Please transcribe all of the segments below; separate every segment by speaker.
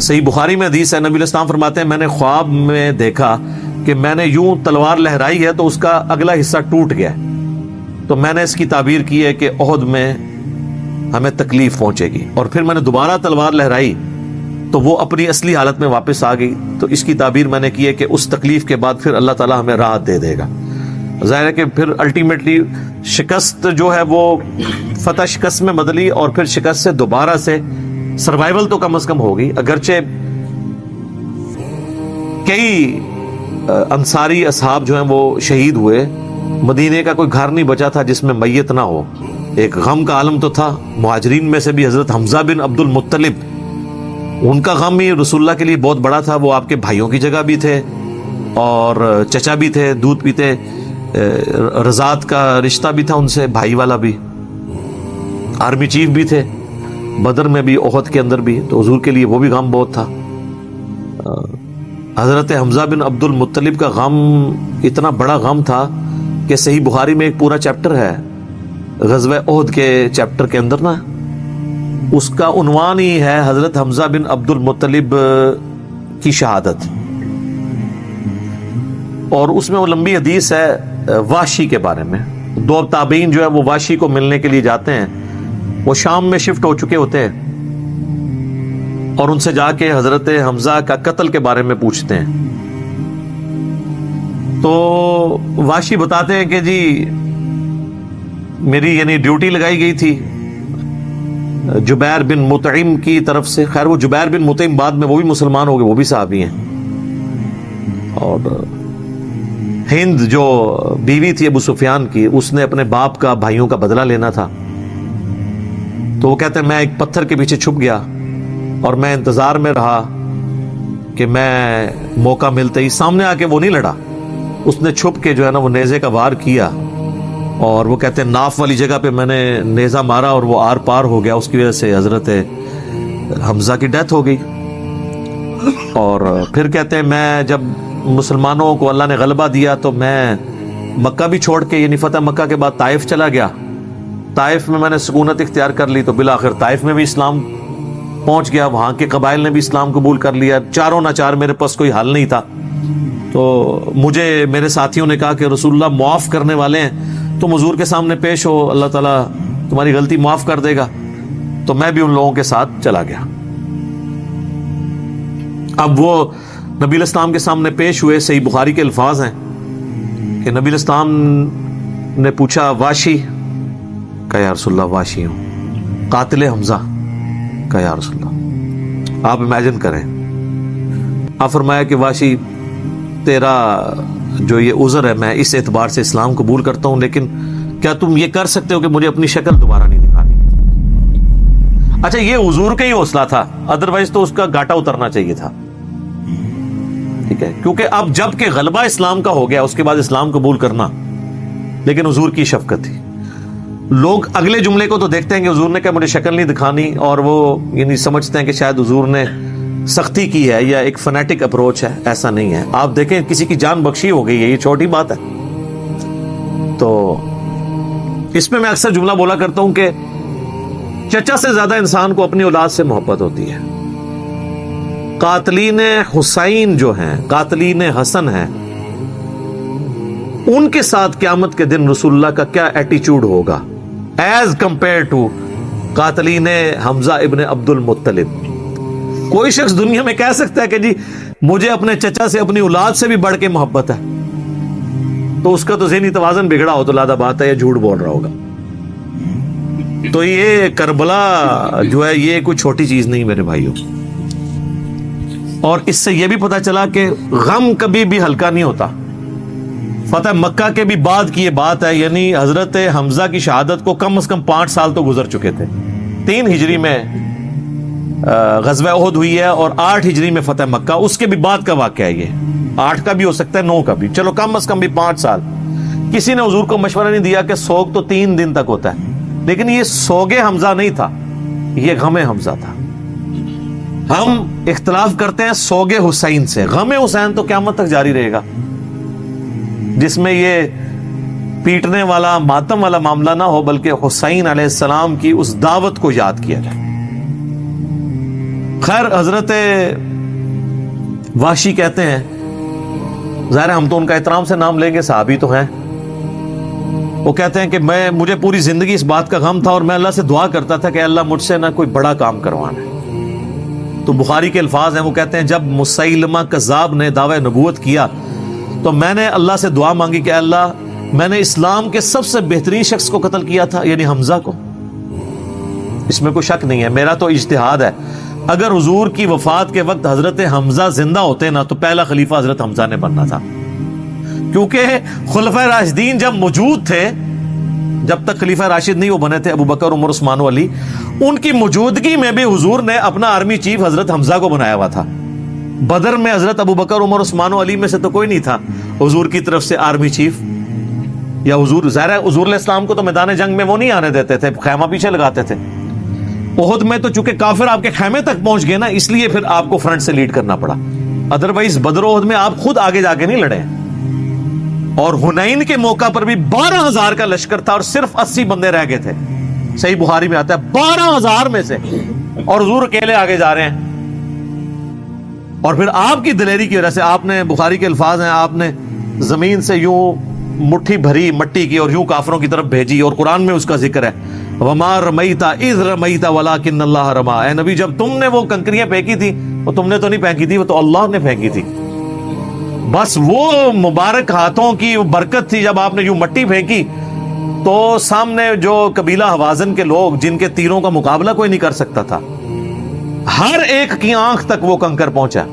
Speaker 1: صحیح بخاری میں حدیث ہے، نبی علیہ السلام فرماتے ہیں میں نے خواب میں دیکھا کہ میں نے یوں تلوار لہرائی ہے تو اس کا اگلا حصہ ٹوٹ گیا، تو میں نے اس کی تعبیر کی ہے کہ احد میں ہمیں تکلیف پہنچے گی، اور پھر میں نے دوبارہ تلوار لہرائی تو وہ اپنی اصلی حالت میں واپس آ گئی، تو اس کی تعبیر میں نے کی ہے کہ اس تکلیف کے بعد پھر اللہ تعالیٰ ہمیں راحت دے دے گا۔ ظاہر ہے کہ پھر الٹیمیٹلی شکست جو ہے وہ فتح شکست میں بدلی، اور پھر شکست سے دوبارہ سے سروائیول تو کم از کم ہوگی، اگرچہ کئی انصاری اصحاب جو ہیں وہ شہید ہوئے، مدینے کا کوئی گھر نہیں بچا تھا جس میں میت نہ ہو، ایک غم کا عالم تو تھا۔ مہاجرین میں سے بھی حضرت حمزہ بن عبد المطلب، ان کا غم ہی رسول اللہ کے لیے بہت بڑا تھا، وہ آپ کے بھائیوں کی جگہ بھی تھے اور چچا بھی تھے، دودھ پیتے، رضاعت کا رشتہ بھی تھا ان سے، بھائی والا بھی، آرمی چیف بھی تھے، بدر میں بھی احد کے اندر بھی، تو حضور کے لیے وہ بھی غم بہت تھا۔ حضرت حمزہ بن عبد المطلب کا غم اتنا بڑا غم تھا کہ صحیح بخاری میں ایک پورا چیپٹر ہے غزوہ احد کے چیپٹر کے اندر نا، اس کا عنوان ہی ہے حضرت حمزہ بن عبد المطلب کی شہادت، اور اس میں وہ لمبی حدیث ہے وحشی کے بارے میں۔ دو تابعین جو ہے وہ وحشی کو ملنے کے لیے جاتے ہیں، وہ شام میں شفٹ ہو چکے ہوتے ہیں، اور ان سے جا کے حضرت حمزہ کا قتل کے بارے میں پوچھتے ہیں، تو وحشی بتاتے ہیں کہ جی میری یعنی ڈیوٹی لگائی گئی تھی جبیر بن مطعم کی طرف سے۔ خیر وہ جبیر بن مطعم بعد میں وہ بھی مسلمان ہو گئے، وہ بھی صحابی ہیں، اور ہند جو بیوی تھی ابو سفیان کی، اس نے اپنے باپ کا بھائیوں کا بدلہ لینا تھا، تو وہ کہتے ہیں میں ایک پتھر کے پیچھے چھپ گیا اور میں انتظار میں رہا کہ میں موقع ملتے ہی، سامنے آ کے وہ نہیں لڑا، اس نے چھپ کے جو ہے نا وہ نیزے کا وار کیا، اور وہ کہتے ہیں ناف والی جگہ پہ میں نے نیزہ مارا اور وہ آر پار ہو گیا، اس کی وجہ سے حضرت حمزہ کی ڈیتھ ہو گئی۔ اور پھر کہتے ہیں میں جب مسلمانوں کو اللہ نے غلبہ دیا تو میں مکہ بھی چھوڑ کے یعنی فتح مکہ کے بعد طائف چلا گیا، طائف میں نے سکونت اختیار کر لی، تو بالآخر طائف میں بھی اسلام پہنچ گیا، وہاں کے قبائل نے بھی اسلام قبول کر لیا، چاروں ناچار میرے پاس کوئی حل نہیں تھا، تو مجھے میرے ساتھیوں نے کہا کہ رسول اللہ معاف کرنے والے ہیں، تم حضور کے سامنے پیش ہو، اللہ تعالیٰ تمہاری غلطی معاف کر دے گا، تو میں بھی ان لوگوں کے ساتھ چلا گیا۔ اب وہ نبی علیہ السلام کے سامنے پیش ہوئے، صحیح بخاری کے الفاظ ہیں کہ نبی علیہ السلام نے پوچھا واشی کا یا رسول اللہ واشی ہوں، قاتل حمزہ کا یا رسول اللہ۔ آپ امیجن کریں، آپ فرمایا کہ واشی تیرا جو یہ عذر ہے میں اس اعتبار سے اسلام قبول کرتا ہوں، لیکن کیا تم یہ کر سکتے ہو کہ مجھے اپنی شکل دوبارہ نہیں دکھانی؟ اچھا یہ حضور کا ہی حوصلہ تھا، ادروائز تو اس کا گھاٹا اترنا چاہیے تھا، ٹھیک ہے، کیونکہ اب جب کہ غلبہ اسلام کا ہو گیا اس کے بعد اسلام قبول کرنا، لیکن حضور کی شفقت تھی۔ لوگ اگلے جملے کو تو دیکھتے ہیں کہ حضور نے کہا مجھے شکل نہیں دکھانی، اور وہ یعنی سمجھتے ہیں کہ شاید حضور نے سختی کی ہے یا ایک فنیٹک اپروچ ہے، ایسا نہیں ہے۔ آپ دیکھیں کسی کی جان بخشی ہو گئی ہے، یہ چھوٹی بات ہے۔ تو اس میں اکثر جملہ بولا کرتا ہوں کہ چچا سے زیادہ انسان کو اپنی اولاد سے محبت ہوتی ہے۔ قاتلین حسین جو ہیں، قاتلین حسن ہیں، ان کے ساتھ قیامت کے دن رسول اللہ کا کیا ایٹیچیوڈ ہوگا ایز کمپیئر ٹو قاتلین حمزہ ابن عبد المطلب۔ کوئی شخص دنیا میں کہہ سکتا ہے کہ جی مجھے اپنے چچا سے اپنی اولاد سے بھی بڑھ کے محبت ہے، تو اس کا تو ذہنی توازن بگڑا ہو تو لادہ بات ہے، یا جھوٹ بول رہا ہوگا۔ تو یہ کربلا جو ہے یہ کوئی چھوٹی چیز نہیں میرے بھائیوں، اور اس سے یہ بھی پتہ چلا کہ غم کبھی بھی ہلکا نہیں ہوتا۔ فتح مکہ کے بھی بعد کی یہ بات ہے، یعنی حضرت حمزہ کی شہادت کو کم از کم 5 سال تو گزر چکے تھے۔ 3 ہجری میں غزوہ احد ہوئی ہے اور 8 ہجری میں فتح مکہ، اس کے بھی بعد کا واقعہ ہے یہ، 8 کا بھی ہو سکتا ہے 9 کا بھی، چلو کم از کم بھی 5 سال۔ کسی نے حضور کو مشورہ نہیں دیا کہ سوگ تو 3 دن تک ہوتا ہے، لیکن یہ سوگ حمزہ نہیں تھا، یہ غم حمزہ تھا۔ ہم اختلاف کرتے ہیں سوگ حسین سے، غم حسین تو قیامت تک جاری رہے گا، جس میں یہ پیٹنے والا ماتم والا معاملہ نہ ہو، بلکہ حسین علیہ السلام کی اس دعوت کو یاد کیا جائے۔ خیر حضرت وحشی کہتے ہیں، ظاہر ہے ہم تو ان کا احترام سے نام لیں گے، صحابی تو ہیں، وہ کہتے ہیں کہ مجھے پوری زندگی اس بات کا غم تھا اور میں اللہ سے دعا کرتا تھا کہ اللہ مجھ سے نہ کوئی بڑا کام کروانا ہے۔ تو بخاری کے الفاظ ہیں، وہ کہتے ہیں جب مسیلمہ کذاب نے دعوی نبوت کیا تو میں نے اللہ سے دعا مانگی کہ اللہ میں نے اسلام کے سب سے بہترین شخص کو قتل کیا تھا، یعنی حمزہ کو، اس میں کوئی شک نہیں ہے، میرا تو اجتہاد ہے، اگر حضور کی وفات کے وقت حضرت حمزہ زندہ ہوتے نا تو پہلا خلیفہ حضرت حمزہ نے بننا تھا، کیونکہ خلفائے راشدین جب موجود تھے، جب تک خلیفہ راشد نہیں وہ بنے تھے ابو بکر، عمر، عثمان و علی، ان کی موجودگی میں بھی حضور نے اپنا آرمی چیف حضرت حمزہ کو بنایا ہوا تھا۔ بدر میں حضرت ابو بکر، عمر، عثمان و علی میں سے تو کوئی نہیں تھا حضور کی طرف سے آرمی چیف، یا حضور ظاہر ہے حضور علیہ السلام کو تو میدان جنگ میں وہ نہیں آنے دیتے تھے، خیمہ پیچھے لگاتے تھے۔ احد میں تو چونکہ کافر آپ کے خیمے تک پہنچ گئے نا، اس لیے پھر آپ کو فرنٹ سے لیڈ کرنا پڑا، ادروائز بدر و احد میں آپ خود آگے جا کے نہیں لڑے۔ اور حنین کے موقع پر بھی 12,000 کا لشکر تھا اور صرف 80 بندے رہ گئے تھے، صحیح بخاری میں آتا ہے 12,000 میں سے، اور حضور اکیلے آگے جا رہے ہیں۔ اور پھر آپ کی دلیری کی وجہ سے آپ نے، بخاری کے الفاظ ہیں، آپ نے زمین سے یوں مٹھی بھری مٹی کی اور یوں کافروں کی طرف بھیجی، اور قرآن میں اس کا ذکر ہے وَمَا رَمَيْتَ إِذْ رَمَيْتَ وَلَكِنَّ اللَّهَ رَمَى، اے نبی جب تم نے وہ کنکریاں پھینکی تھی وہ تم نے تو نہیں پھینکی تھی، وہ تو اللہ نے پھینکی تھی، بس وہ مبارک ہاتھوں کی برکت تھی۔ جب آپ نے یوں مٹی پھینکی تو سامنے جو قبیلہ حوازن کے لوگ جن کے تیروں کا مقابلہ کوئی نہیں کر سکتا تھا، ہر ایک کی آنکھ تک وہ کنکر پہنچا،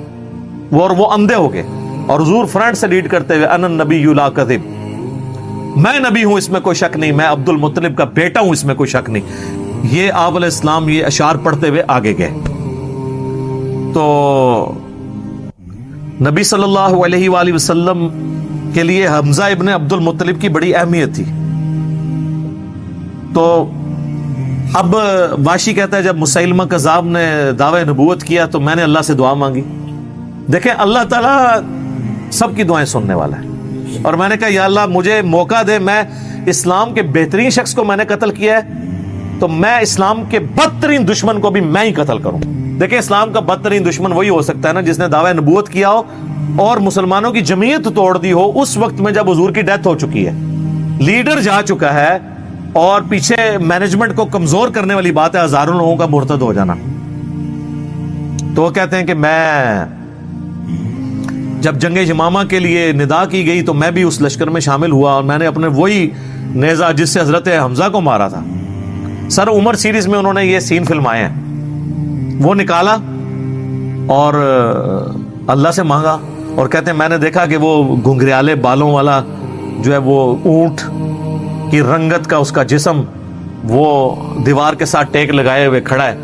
Speaker 1: اور وہ اندھے ہو گئے، اور حضور فرنٹ سے لیڈ کرتے ہوئے انا النبی لا کذب، میں نبی ہوں اس میں کوئی شک نہیں، میں عبد المطلب کا بیٹا ہوں اس میں کوئی شک نہیں، یہ آپ علیہ السلام یہ اشعار پڑھتے ہوئے آگے گئے۔ تو نبی صلی اللہ علیہ وآلہ وسلم کے لیے حمزہ ابن عبد المطلب کی بڑی اہمیت تھی۔ تو اب واشی کہتا ہے جب مسیلمہ کذاب نے دعوی نبوت کیا تو میں نے اللہ سے دعا مانگی۔ دیکھیں اللہ تعالیٰ سب کی دعائیں سننے والا ہے، اور میں نے کہا یا اللہ مجھے موقع دے، میں اسلام کے بہترین شخص کو میں نے قتل کیا ہے تو میں اسلام کے بدترین دشمن کو بھی میں ہی قتل کروں۔ دیکھیں اسلام کا بدترین دشمن وہی ہو سکتا ہے نا جس نے دعوی نبوت کیا ہو اور مسلمانوں کی جمعیت توڑ دی ہو اس وقت میں جب حضور کی ڈیتھ ہو چکی ہے، لیڈر جا چکا ہے، اور پیچھے مینجمنٹ کو کمزور کرنے والی بات ہے ہزاروں لوگوں کا مرتد ہو جانا۔ تو وہ کہتے ہیں کہ میں جب جنگ یمامہ کے لیے ندا کی گئی تو میں بھی اس لشکر میں شامل ہوا، اور میں نے اپنے وہی نیزہ جس سے حضرت حمزہ کو مارا تھا، سر عمر سیریز میں انہوں نے یہ سین فلمائے ہیں، وہ نکالا اور اللہ سے مانگا، اور کہتے ہیں میں نے دیکھا کہ وہ گھنگریالے بالوں والا جو ہے وہ اونٹ کی رنگت کا اس کا جسم وہ دیوار کے ساتھ ٹیک لگائے ہوئے کھڑا ہے،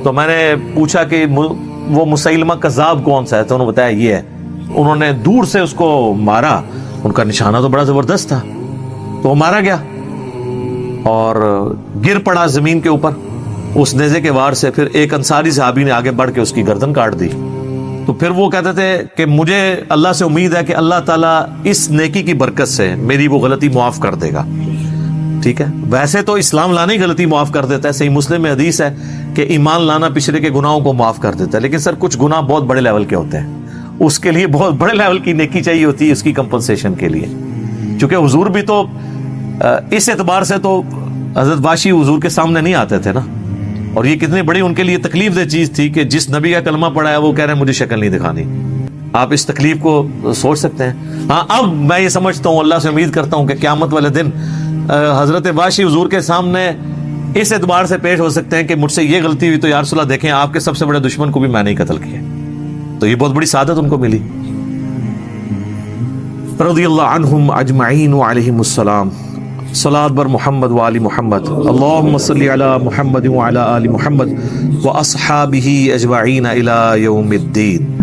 Speaker 1: تو میں نے پوچھا کہ وہ مسیلمہ کذاب کون سا ہے، تو انہوں نے بتایا یہ ہے۔ انہوں نے دور سے اس کو مارا، ان کا نشانہ تو بڑا زبردست تھا، تو وہ مارا گیا اور گر پڑا زمین کے اوپر اس نیزے کے وار سے۔ پھر ایک انصاری صحابی نے آگے بڑھ کے اس کی گردن کاٹ دی۔ تو پھر وہ کہتے تھے کہ مجھے اللہ سے امید ہے کہ اللہ تعالیٰ اس نیکی کی برکت سے میری وہ غلطی معاف کر دے گا۔ ٹھیک ہے، ویسے تو اسلام لانا ہی غلطی معاف کر دیتا ہے، صحیح مسلم میں حدیث ہے کہ ایمان لانا پچھلے کے گناہوں کو معاف کر دیتا ہے، لیکن سر کچھ گناہ بہت بڑے لیول کے ہوتے ہیں، اس کے لیے بہت بڑے لیول کی نیکی چاہیے ہوتی ہے اس کی کمپنسیشن کے لیے، چونکہ حضور بھی تو اس اعتبار سے تو حضرت واشی حضور کے سامنے نہیں آتے تھے نا، اور یہ کتنی بڑی ان کے لیے تکلیف دہ چیز تھی کہ جس نبی کا کلمہ پڑھا ہے وہ کہہ رہے ہیں مجھے شکل نہیں دکھانی۔ آپ اس تکلیف کو سوچ سکتے ہیں۔ ہاں اب میں یہ سمجھتا ہوں، اللہ سے امید کرتا ہوں کہ قیامت والے دن حضرت واشی حضور کے سامنے اس اعتبار سے پیش ہو سکتے ہیں کہ مجھ سے یہ غلطی ہوئی تو یا رسول اللہ دیکھیں آپ کے سب سے بڑے دشمن کو بھی میں نے قتل کیا، تو یہ بہت بڑی سعادت ان کو ملی۔ رضی اللہ عنہم اجمعین وعلیہم السلام۔ صلاۃ بر محمد وآل محمد، اللہم صلی علی محمد وعلی آل محمد واصحابہ اجمعین الی یوم الدین۔